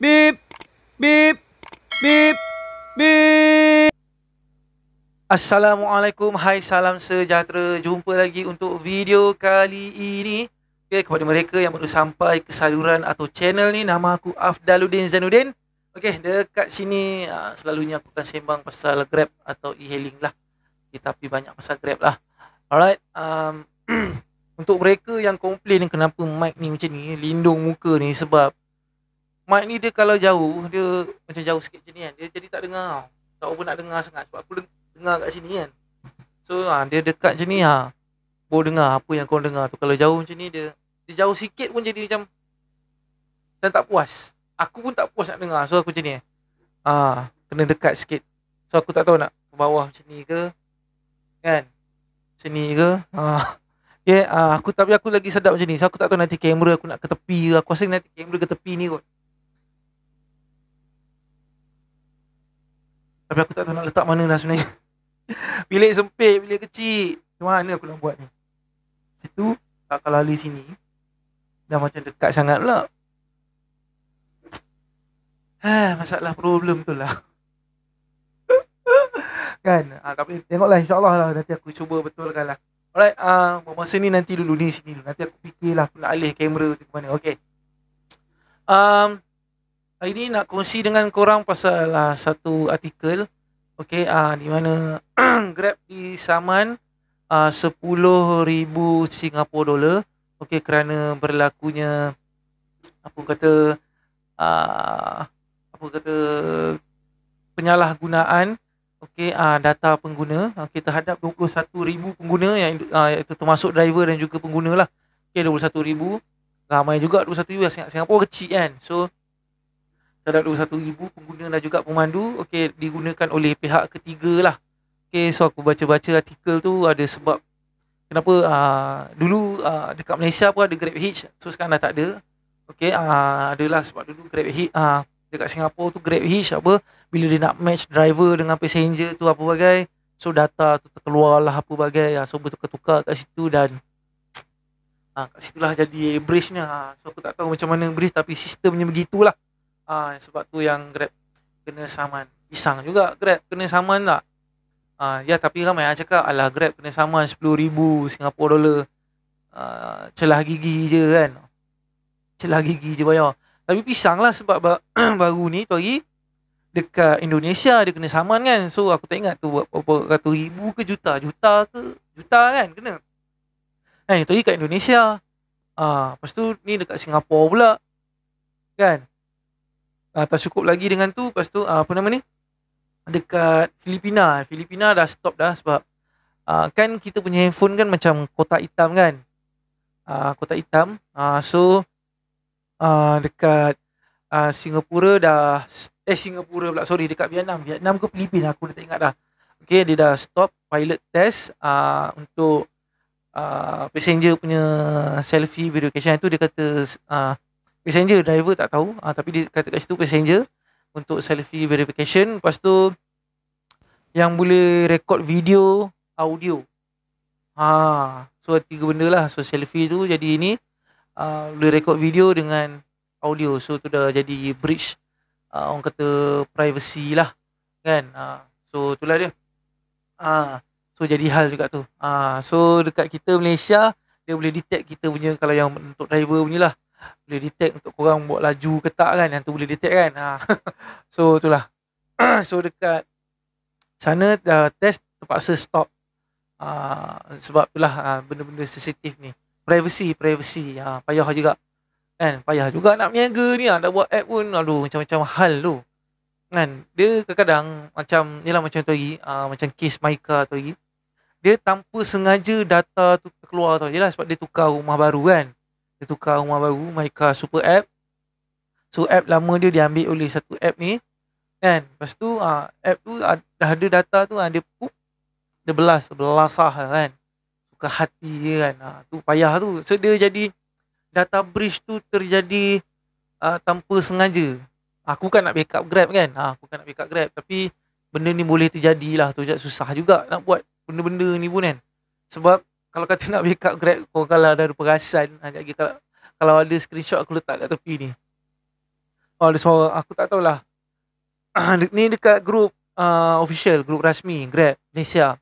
Bip, bip, bip, bip. Assalamualaikum, hai salam sejahtera. Jumpa lagi untuk video kali ini. Okay, kepada mereka yang baru sampai ke saluran atau channel ni, nama aku Afdaluddin Zainuddin. Okay, dekat sini selalunya aku akan sembang pasal Grab atau e-hailing lah. Okay, tapi banyak pasal Grab lah. Alright, untuk mereka yang komplain kenapa mic ni macam ni, lindung muka ni, sebab mic ni dia kalau jauh, dia macam jauh sikit macam ni kan, dia jadi tak dengar. Tak apa nak dengar sangat sebab aku dengar kat sini kan. So dia dekat macam ni baru dengar apa yang kau dengar tu. Kalau jauh macam ni, dia jauh sikit pun jadi macam tak puas. Aku pun tak puas nak dengar. So aku macam ni kena dekat sikit. So aku tak tahu nak ke bawah macam ni ke, kan, macam ni ke. Okay, tapi aku lagi sedap macam ni. So aku tak tahu nanti kamera aku nak ke tepi ke. Aku rasa nanti kamera ke tepi ni kot. Tapi aku tak tahu nak letak mana lah sebenarnya. Bilik sempit, bilik kecil. Macam mana aku nak buat ni? Situ, kalau lalu sini, dah macam dekat sangat pula. Masalah problem tu lah. Kan? Tapi tengoklah, insyaAllah lah. Nanti aku cuba betulkan lah. Alright, masa ni nanti dulu ni sini dulu. Nanti aku fikirlah aku nak alih kamera tu ke mana. Okay. Hari ni nak kongsi dengan korang pasal satu artikel. Okay, di mana Grab disaman 10,000 Singapore dolar. Okay, kerana berlakunya penyalahgunaan data pengguna terhadap 21,000 pengguna yang itu termasuk driver dan juga pengguna lah. Okay, 21,000 ramai juga. 21,000 Singapura kecil kan. So terhadap 21,000 pengguna dan juga pemandu digunakan oleh pihak ketiga lah. So aku baca-baca artikel tu, ada sebab kenapa dulu dekat Malaysia pun ada Grab Hitch. So sekarang dah tak ada. Adalah sebab dulu Grab Hitch dekat Singapura tu, Grab Hitch bila dia nak match driver dengan passenger tu apa bagai, so data tu terkeluar lah apa bagai, so bertukar-tukar kat situ dan kat situlah jadi bridge-nya. So aku tak tahu macam mana bridge, tapi sistemnya begitulah. Sebab tu yang Grab kena saman. Pisang juga Grab kena saman tak? Ya, tapi ramai yang cakap alah Grab kena saman 10,000 Singapore dolar. Celah gigi je kan. Celah gigi je bayar. Tapi pisang lah sebab baru ni tu hari dekat Indonesia dia kena saman kan. So aku tak ingat tu berapa ratus ribu ke juta kan kena. Tu hari kat Indonesia. Lepas tu ni dekat Singapura pula kan. Tak cukup lagi dengan tu. Lepas tu dekat Filipina dah stop dah sebab kan kita punya handphone kan macam kotak hitam kan. Kotak hitam. So dekat Singapura dah Singapura pula, sorry, dekat Vietnam ke Filipina aku dah tak ingat dah. Okay, dia dah stop pilot test untuk passenger punya selfie verification tu. Dia kata passenger, driver tak tahu, tapi dia kata kat situ passenger untuk selfie verification. Lepas tu yang boleh rekod video, audio. So 3 benda lah. So selfie tu jadi ini, boleh rekod video dengan audio. So tu dah jadi bridge, orang kata privacy lah kan. So itulah dia. So jadi hal juga tu. So dekat kita Malaysia, dia boleh detect kita punya, kalau yang untuk driver punya lah, boleh detect untuk korang buat laju ke tak kan. Yang tu boleh detect kan. So itulah. So dekat sana test terpaksa stop. Sebab itulah benda-benda sensitif ni. Privacy. Payah juga kan. Payah juga nak berniaga ni. Nak buat app pun macam-macam hal tu kan. Dia kadang-kadang macam tu hari, macam kes Maika tu hari, dia tanpa sengaja data tu keluar tau. Yelah sebab dia tukar rumah baru kan. Dia tukar rumah baru, Maika Super App. So app lama dia diambil oleh satu app ni kan. Lepas tu app tu dah ada data tu, dia belasah kan. Suka hati je kan. Tu payah tu. So dia jadi data breach tu terjadi tanpa sengaja. Aku kan nak backup Grab kan. Tapi benda ni boleh terjadi lah tu. Susah juga nak buat benda-benda ni pun kan. Sebab kalau kata nak backup Grab, kalau ada perasan, kalau ada screenshot aku letak kat tepi ni. ada suara, aku tak tahulah. Ni dekat grup official, grup rasmi Grab Malaysia.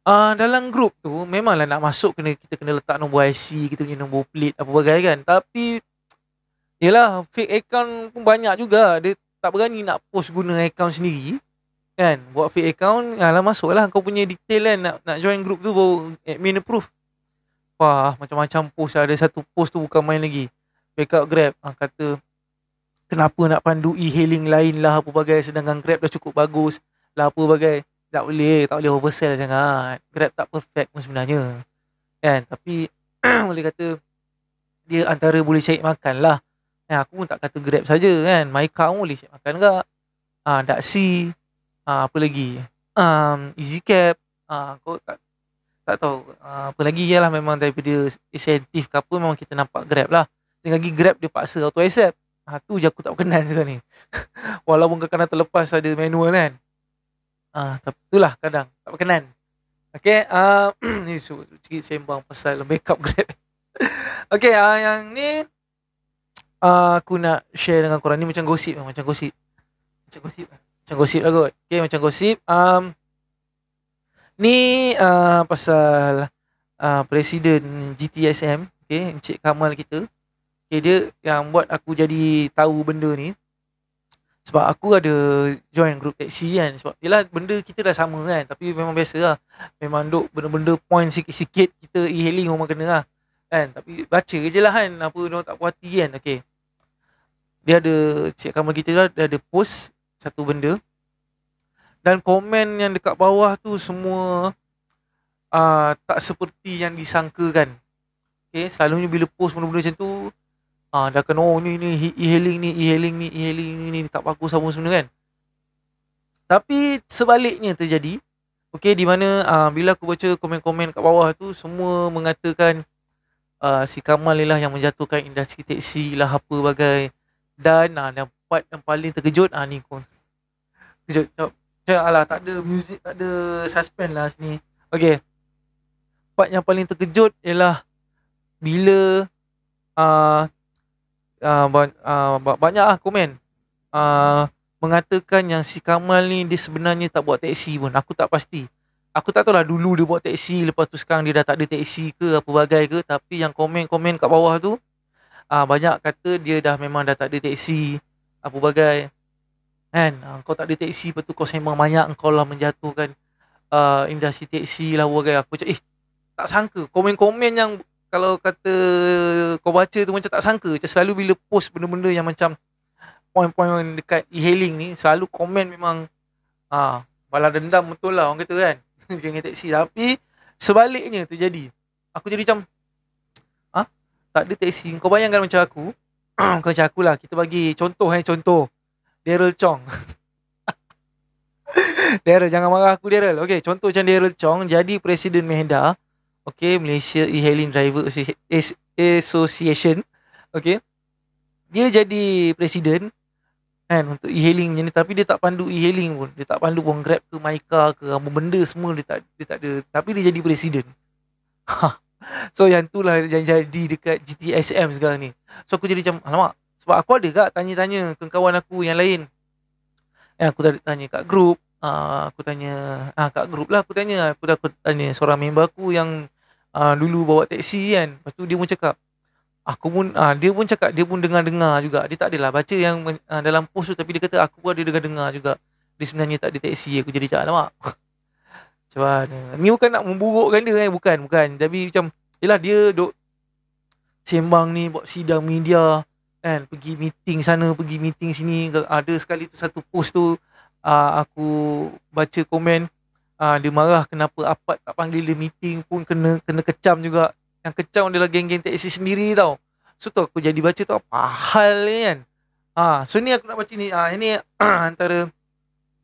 Dalam grup tu memanglah nak masuk kita kena letak nombor IC, kita punya nombor plate apa bagai kan. Tapi yelah, fake account pun banyak juga. Dia tak berani nak post guna account sendiri kan. Buat fake account, alah masuklah kau punya detail kan, nak join group tu baru admin approve. Wah, macam-macam post. Ada satu post tu bukan main lagi. Backup Grab kata kenapa nak pandu e-hailing lain lah apa bagai, sedangkan Grab dah cukup bagus lah apa bagai. Tak boleh oversell sangat. Grab tak perfect pun sebenarnya kan. Tapi boleh kata dia antara boleh cari makan lah. Aku pun tak kata Grab saja kan, MyCar pun boleh cari makan juga. Daxi, apa lagi, EasyCab, kau tak tahu apa lagi. Ialah memang daripada insentif ke apa, memang kita nampak Grab lah. Tinggal lagi Grab dia paksa auto accept. Tu je aku tak berkenan sekarang ni. Walaupun kadang-kadang terlepas ada manual kan. Tapi itulah kadang tak berkenan. Okay, ni sikit sembang pasal backup Grab. Okay, yang ni aku nak share dengan korang. Ni macam gosip lah kot. Okay, macam gosip. Ni pasal Presiden GTSM, okay, Encik Kamal kita. Okay, dia yang buat aku jadi tahu benda ni. Sebab aku ada join group taxi kan. Sebab yelah benda kita dah sama kan. Tapi memang biasa lah. Memang duk benda-benda point sikit-sikit kita e-hailing memang kena lah kan. Tapi baca je lah kan, apa orang tak puas hati kan. Okay, dia ada, Cik Kamal kita lah, dia ada post satu benda. Dan komen yang dekat bawah tu semua tak seperti yang disangkakan. Okay, selalunya bila post benda-benda macam tu, dah kena ni e-hailing ni tak bagus apa semua kan. Tapi sebaliknya terjadi. Okay, di mana bila aku baca komen-komen kat bawah tu, semua mengatakan si Kamal ni lah yang menjatuhkan industri teksi lah apa bagai. Dan yang part yang paling terkejut, ni kau kejut. Alah, tak ada music, tak ada suspense lah sini. Okay, part yang paling terkejut ialah bila banyak komen mengatakan yang si Kamal ni dia sebenarnya tak buat teksi pun. Aku tak pasti. Aku tak tahu lah dulu dia buat teksi, lepas tu sekarang dia dah tak ada teksi ke apa bagai ke. Tapi yang komen-komen kat bawah tu banyak kata dia dah memang dah tak ada teksi apa bagai kan. Kau tak ada teksi, lepas tu kau sembang banyak, kau lah menjatuhkan industri teksi lah apa bagai. Aku macam tak sangka komen-komen yang kalau kata kau baca tu macam tak sangka. Macam selalu bila post benda-benda yang macam poin-poin dekat e-hailing ni, selalu komen memang balas dendam betul lah orang kata kan. Geng teksi. Tapi sebaliknya terjadi. Aku jadi macam tak ada teksi. Kau bayangkan macam aku. Kau macam aku lah. Kita bagi contoh. Daryl Chong. Daryl, jangan marah aku Daryl. Okay, contoh macam Daryl Chong jadi Presiden Mehda. Okay, Malaysia E-Hailing Driver Association. Okay, dia jadi presiden kan untuk e-hailing macam ni. Tapi dia tak pandu e-hailing pun. Dia tak pandu pun Grab ke MyCar ke apa benda semua dia tak ada. Tapi dia jadi presiden. So yang tu lah yang jadi dekat GTSM sekarang ni. So aku jadi macam alamak. Sebab aku ada kat tanya-tanya ke kawan aku yang lain. Aku tanya kat grup. Aku tanya kat grup lah aku tanya. Aku tanya seorang member aku yang dulu bawa teksi kan. Lepas tu dia pun cakap, dia pun cakap dia pun dengar-dengar juga. Dia tak adalah baca yang dalam post tu, tapi dia kata aku pun ada dengar-dengar juga. Dia sebenarnya tak ada teksi. Aku jadi cakap alamak. Macam mana? Ni bukan nak memburukkan dia bukan. Tapi macam yelah dia duk sembang ni, buat sidang media kan, pergi meeting sana, pergi meeting sini. Ada sekali tu satu post tu aku baca komen, dia marah kenapa Apad tak panggil dia meeting pun kena kecam juga. Yang kecam adalah geng-geng teksi sendiri tau. So tu aku jadi baca tu apa hal ni kan. So ni aku nak baca ni. Ini antara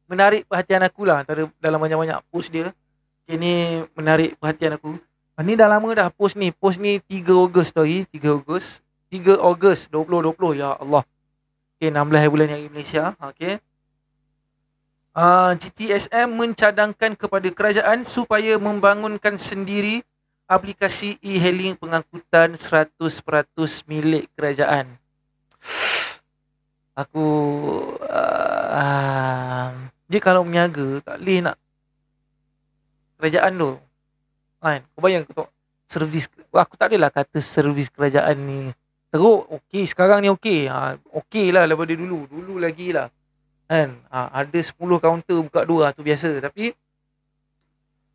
menarik perhatian aku lah, antara dalam banyak-banyak post dia. Ini menarik perhatian aku. Ni dah lama dah post ni. Post ni 3 Ogos tadi. 3 Ogos 2020. Ya Allah. Okay, 16 bulan hari Malaysia. Okay. GTSM mencadangkan kepada kerajaan supaya membangunkan sendiri aplikasi e-hailing pengangkutan 100% milik kerajaan. Aku dia kalau meniaga tak boleh nak kerajaan tu. Kan? Kau bayang kau tengok servis, aku tak adalah kata servis kerajaan ni teruk, okey sekarang ni okey. Okey lah daripada dulu. Dulu lagi lah. Kan? Ada 10 kaunter buka dua tu biasa. Tapi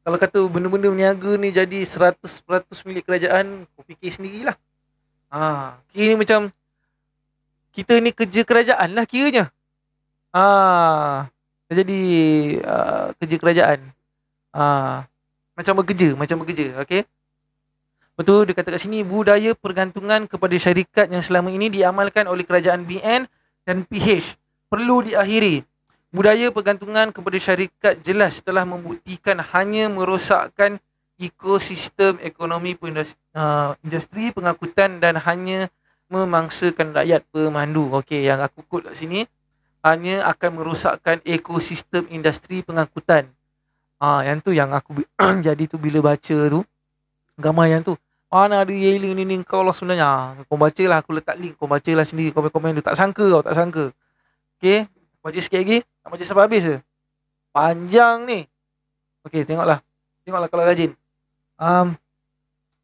kalau kata benda-benda berniaga ni jadi 100% milik kerajaan, kau fikir sendirilah. Kira ni macam kita ni kerja kerajaan lah kiranya. Jadi kerja kerajaan. Macam bekerja, okey. Betul dia kata kat sini, budaya pergantungan kepada syarikat yang selama ini diamalkan oleh kerajaan BN dan PH perlu diakhiri. Budaya pergantungan kepada syarikat jelas telah membuktikan hanya merosakkan ekosistem ekonomi industri pengangkutan dan hanya memangsakan rakyat pemandu. Okey, yang aku quote kat sini, hanya akan merosakkan ekosistem industri pengangkutan. Yang tu yang aku jadi tu bila baca tu gambar yang tu, mana ada e-hailing ni kau lah sebenarnya. Kau baca lah, aku letak link, kau baca lah sendiri komen-komen tu. Tak sangka. Okay, baca sikit lagi. Tak baca sampai habis je, panjang ni. Okay, tengoklah kalau rajin.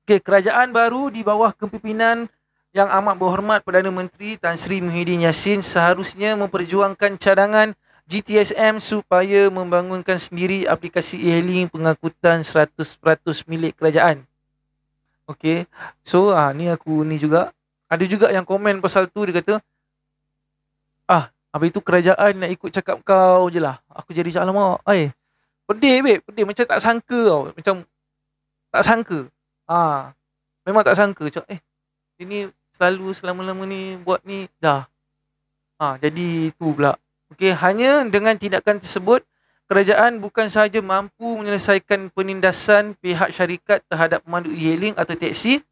Okay, kerajaan baru di bawah kepimpinan yang amat berhormat Perdana Menteri Tan Sri Muhyiddin Yassin seharusnya memperjuangkan cadangan GTSM supaya membangunkan sendiri aplikasi e-hailing pengangkutan 100% milik kerajaan. Okay, so ni aku ni juga ada juga yang komen pasal tu. Dia kata habis itu kerajaan nak ikut cakap kau je lah. Aku jadi alamak, pedih macam tak sangka tau. Macam tak sangka. Memang tak sangka. Macam ini selalu selama-lama ni buat ni dah. Jadi tu pula. Okay, hanya dengan tindakan tersebut kerajaan bukan sahaja mampu menyelesaikan penindasan pihak syarikat terhadap pemandu e-hailing atau teksi,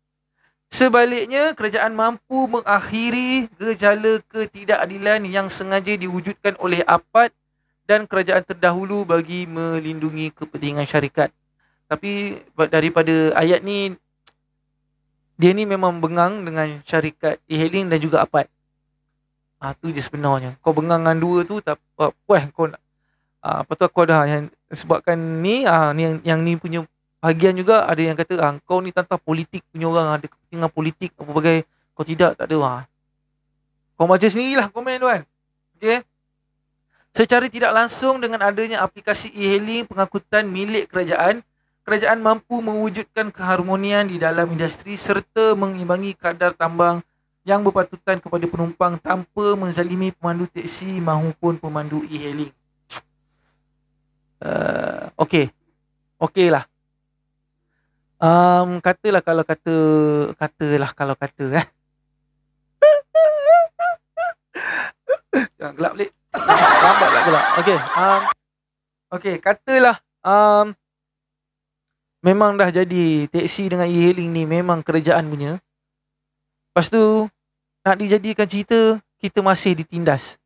sebaliknya kerajaan mampu mengakhiri gejala ketidakadilan yang sengaja diwujudkan oleh APAD dan kerajaan terdahulu bagi melindungi kepentingan syarikat. Tapi daripada ayat ni, dia ni memang bengang dengan syarikat e-hailing dan juga APAD. Tu je sebenarnya. Kau bengang dengan dua tu, tak kau nak apa tu aku ada yang sebabkan ni ni yang ni punya bahagian juga ada yang kata kau ni tantang politik punya orang, ada kepentingan politik apa bagai. Kau tidak, tak ada. Kau baca sendirilah komen tu kan. Okey. Secara tidak langsung dengan adanya aplikasi e-hailing pengangkutan milik kerajaan, kerajaan mampu mewujudkan keharmonian di dalam industri serta mengimbangi kadar tambang yang berpatutan kepada penumpang tanpa menzalimi pemandu teksi maupun pemandu e-hailing. Okey lah. Katalah kalau kata jangan gelap balik. Lambat lah gelap. Okey, katalah memang dah jadi teksi dengan e-hailing ni memang kerajaan punya. Lepas tu nak dijadikan cerita, kita masih ditindas.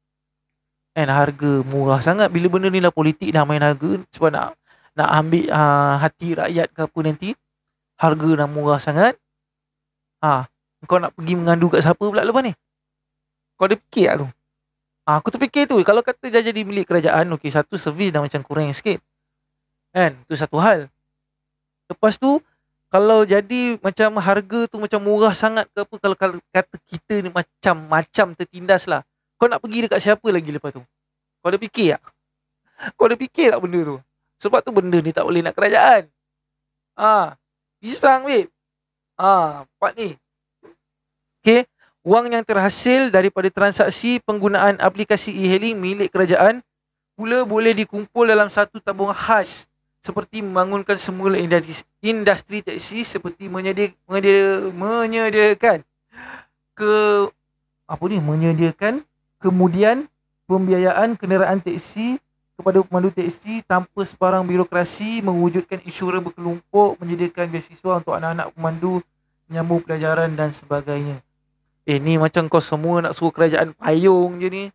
Harga murah sangat. Bila benda ni lah politik dah main harga, sebab nak ambil hati rakyat ke apa nanti, harga dah murah sangat. Kau nak pergi mengandu kat siapa pula lepas ni? Kau ada fikir tak tu? Aku terfikir tu, kalau kata dah jadi milik kerajaan, okey, satu servis dah macam kurang sikit, kan? Tu satu hal. Lepas tu kalau jadi macam harga tu macam murah sangat ke apa, kalau kata kita ni macam tertindas lah, kau nak pergi dekat siapa lagi lepas tu? Kau ada fikir tak? Kau ada fikir tak benda tu? Sebab tu benda ni tak boleh nak kerajaan. Pisang babe. Part ni. Okay. Wang yang terhasil daripada transaksi penggunaan aplikasi e-hailing milik kerajaan pula boleh dikumpul dalam satu tabung khas, seperti membangunkan semula industri teksi, seperti menyediakan kemudian pembiayaan kenderaan teksi kepada pemandu teksi tanpa sebarang birokrasi, mewujudkan insurans berkelompok, menyediakan beasiswa untuk anak-anak pemandu menyambung pelajaran dan sebagainya. Ni macam kau semua nak suruh kerajaan payung je ni.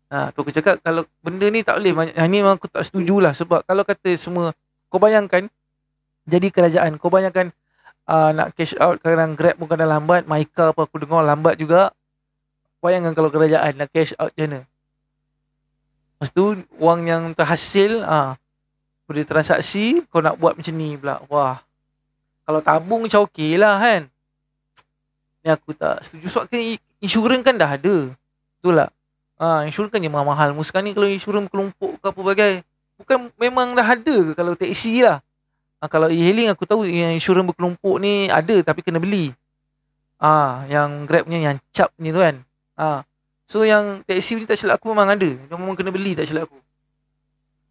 Tu aku cakap kalau benda ni tak boleh. Ni memang aku tak setuju lah. Sebab kalau kata semua, kau bayangkan jadi kerajaan, kau bayangkan nak cash out kadang Grab pun kadang lambat, Myka pun aku dengar lambat juga. Bayangkan kalau kerajaan nak cash out macam mana. Lepas tu wang yang terhasil boleh transaksi, kau nak buat macam ni pula. Wah, kalau tabung macam okey lah kan. Ni aku tak setuju. Sebab kan insurans kan dah ada. Betul tak? Insurans kan je mahal-mahal. Sekarang ni kalau insurans kelompok ke apa bagai, bukan memang dah ada ke kalau taksi lah. Kalau e-hailing aku tahu yang insurans berkelompok ni ada tapi kena beli. Yang Grab punya yang cap ni tu kan. So yang taksi ni tak silap aku memang ada. Dia memang kena beli tak silap aku.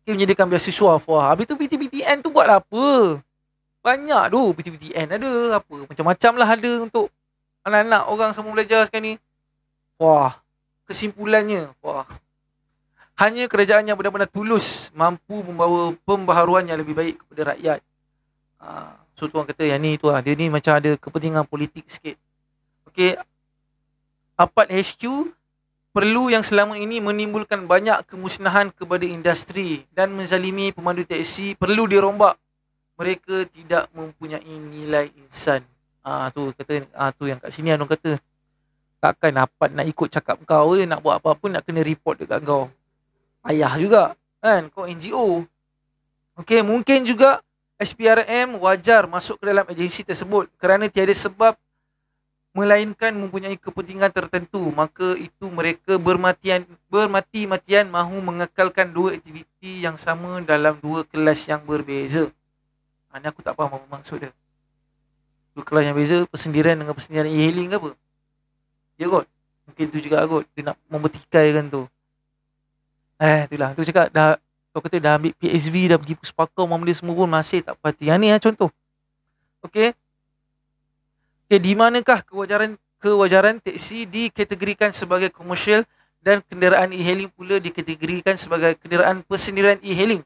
Dia menyediakan beasiswa. Wah, habis tu PTPTN tu buat apa? Banyak tu PTPTN ada apa. Macam-macam lah ada untuk anak-anak orang semua belajar sekarang ni. Wah, kesimpulannya. Wah, hanya kerajaan yang benar-benar tulus mampu membawa pembaharuan yang lebih baik kepada rakyat. So tuan kata yang ni tu lah. Dia ni macam ada kepentingan politik sikit. Okay. Apart HQ perlu yang selama ini menimbulkan banyak kemusnahan kepada industri dan menzalimi pemandu teksi perlu dirombak. Mereka tidak mempunyai nilai insan. Tu kata tu yang kat sini Anong kata takkan dapat nak ikut cakap kau nak buat apa-apa nak kena report dekat kau. Payah juga kan, kau NGO. Okey, mungkin juga SPRM wajar masuk ke dalam agensi tersebut kerana tiada sebab melainkan mempunyai kepentingan tertentu, maka itu mereka bermati-matian mahu mengekalkan dua aktiviti yang sama dalam dua kelas yang berbeza. Ini aku tak faham apa maksud dia. Dua kelas yang berbeza, persendirian dengan persendirian e-hailing ke apa? Ya kot. Mungkin tu juga kot. Dia nak mempertikaikan tu. Itulah. Tu cakap dah, kau kata dah ambil PSV, dah pergi Puspakom, benda semua pun masih tak perhati. Yang ni contoh. Okey. Di manakah kewajaran teksi dikategorikan sebagai komersial dan kenderaan e-hailing pula dikategorikan sebagai kenderaan persendirian e-hailing.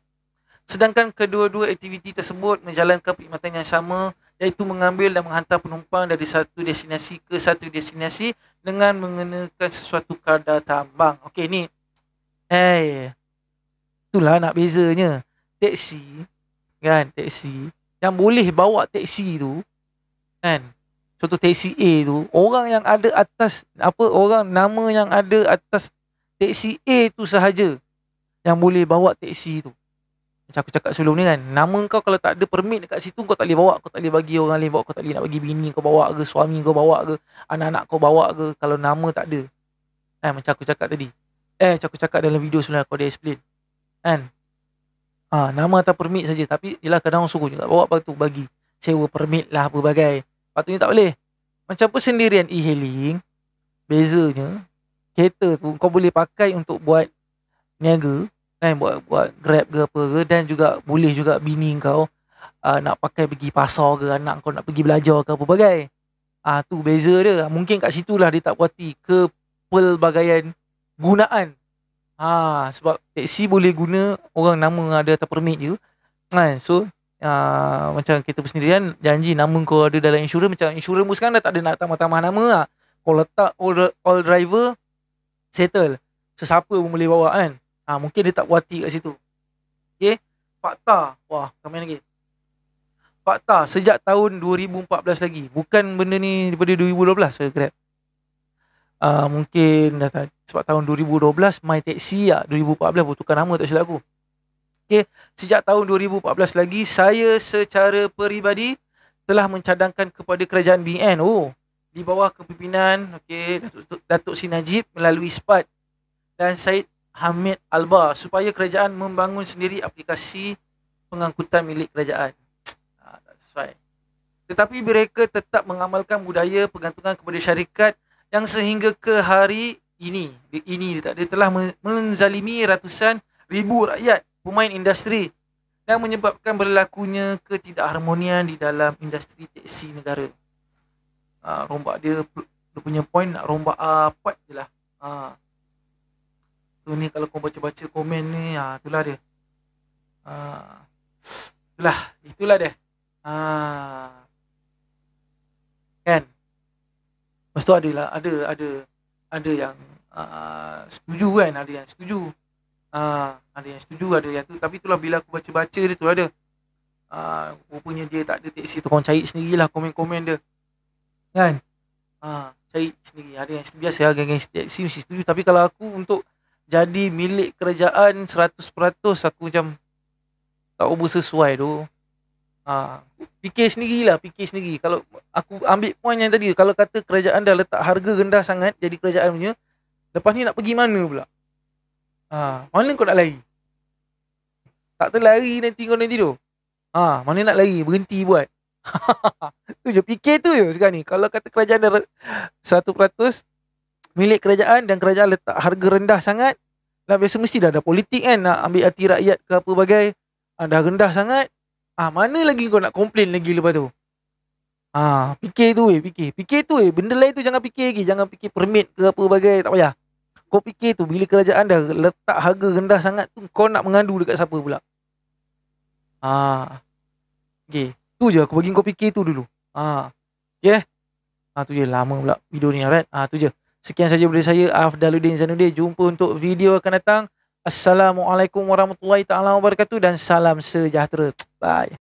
Sedangkan kedua-dua aktiviti tersebut menjalankan perkhidmatan yang sama, iaitu mengambil dan menghantar penumpang dari satu destinasi ke satu destinasi dengan mengenakan sesuatu kadar tambang. Okey ni. Itulah nak bezanya. Teksi yang boleh bawa teksi tu kan. Contoh teksi A tu, orang yang ada atas orang nama yang ada atas teksi A tu sahaja yang boleh bawa teksi tu. Macam aku cakap sebelum ni kan, nama kau kalau tak ada permit dekat situ kau tak boleh bawa, kau tak boleh bagi orang lain bawa, kau tak boleh nak bagi bini kau bawa ke, suami kau bawa ke, anak-anak kau bawa ke kalau nama tak ada. Macam aku cakap tadi. Macam aku cakap dalam video sebelum aku ada explain. Kan? Nama atau permit saja, tapi yelah kadang orang suruh juga bawa lepas tu bagi sewa permit lah apa bagai. Patutnya tak boleh. Macam persendirian e-hailing, bezanya kereta tu kau boleh pakai untuk buat niaga kan, buat Grab ke apa ke, dan juga boleh juga bini kau nak pakai pergi pasar ke, anak kau nak pergi belajar ke apa bagai. Tu beza dia. Mungkin kat situlah dia tak puati kepelbagaian gunaan. Sebab teksi boleh guna orang nama ada atas permit je kan. So macam kereta persendirian, janji nama kau ada dalam insurans. Macam insurans pun sekarang dah tak ada nak tambah-tambah nama lah. Kau letak all driver, settle. Sesiapa pun boleh bawa kan. Mungkin dia tak puati kat situ. Okay. Fakta. Wah, komen lagi. Fakta sejak tahun 2014 lagi. Bukan benda ni daripada 2012 saya Grab. Mungkin dah sebab tahun 2012 My Taxi 2014 pun tukar nama tak silap aku. Okay. Sejak tahun 2014 lagi, saya secara peribadi telah mencadangkan kepada kerajaan BN di bawah kepimpinan Datuk Sri Najib melalui SPAT dan Syed Hamid Alba supaya kerajaan membangun sendiri aplikasi pengangkutan milik kerajaan. Tak sesuai. Tetapi mereka tetap mengamalkan budaya pergantungan kepada syarikat yang sehingga ke hari ini dia telah menzalimi ratusan ribu rakyat pemain industri dan menyebabkan berlakunya ketidakharmonian di dalam industri teksi negara. Rombak dia punya point nak rombak part je lah. So ni kalau kau baca-baca komen ni, itulah dia. Itulah dia. Kan? Lepas tu ada yang setuju kan, ada yang setuju. Ada yang setuju, ada yang tu. Tapi itulah bila aku baca-baca dia tu ada. Rupanya dia tak ada taxi tu, korang cari sendirilah komen-komen dia kan. Cari sendiri. Ada yang biasa lah, geng-geng taxi mesti setuju. Tapi kalau aku untuk jadi milik kerajaan 100%, aku macam tak bersesuai tu. Fikir sendiri. Kalau aku ambil point yang tadi, kalau kata kerajaan dah letak harga rendah sangat jadi kerajaan punya, lepas ni nak pergi mana pula? Mana kau nak lari? Tak terlari nanti kau nanti tu. Mana nak lari? Berhenti buat. Tu je, fikir tu je sekarang ni. Kalau kata kerajaan dah 100% milik kerajaan dan kerajaan letak harga rendah sangat, lah biasa mesti dah ada politik kan, nak ambil hati rakyat ke apa bagai. Dah rendah sangat, mana lagi kau nak komplain lagi lepas tu? Fikir tu fikir tu benda lain tu jangan fikir lagi. Jangan fikir permit ke apa bagai, tak payah. Kau fikir tu, bila kerajaan dah letak harga rendah sangat tu, kau nak mengadu dekat siapa pula? Okay, tu je aku bagi kau fikir tu dulu. Okay. Tu je, lama pula video ni, alright. Tu je. Sekian saja dari saya, Afdaluddin Zainuddin. Jumpa untuk video akan datang. Assalamualaikum warahmatullahi taala wabarakatuh dan salam sejahtera. Bye.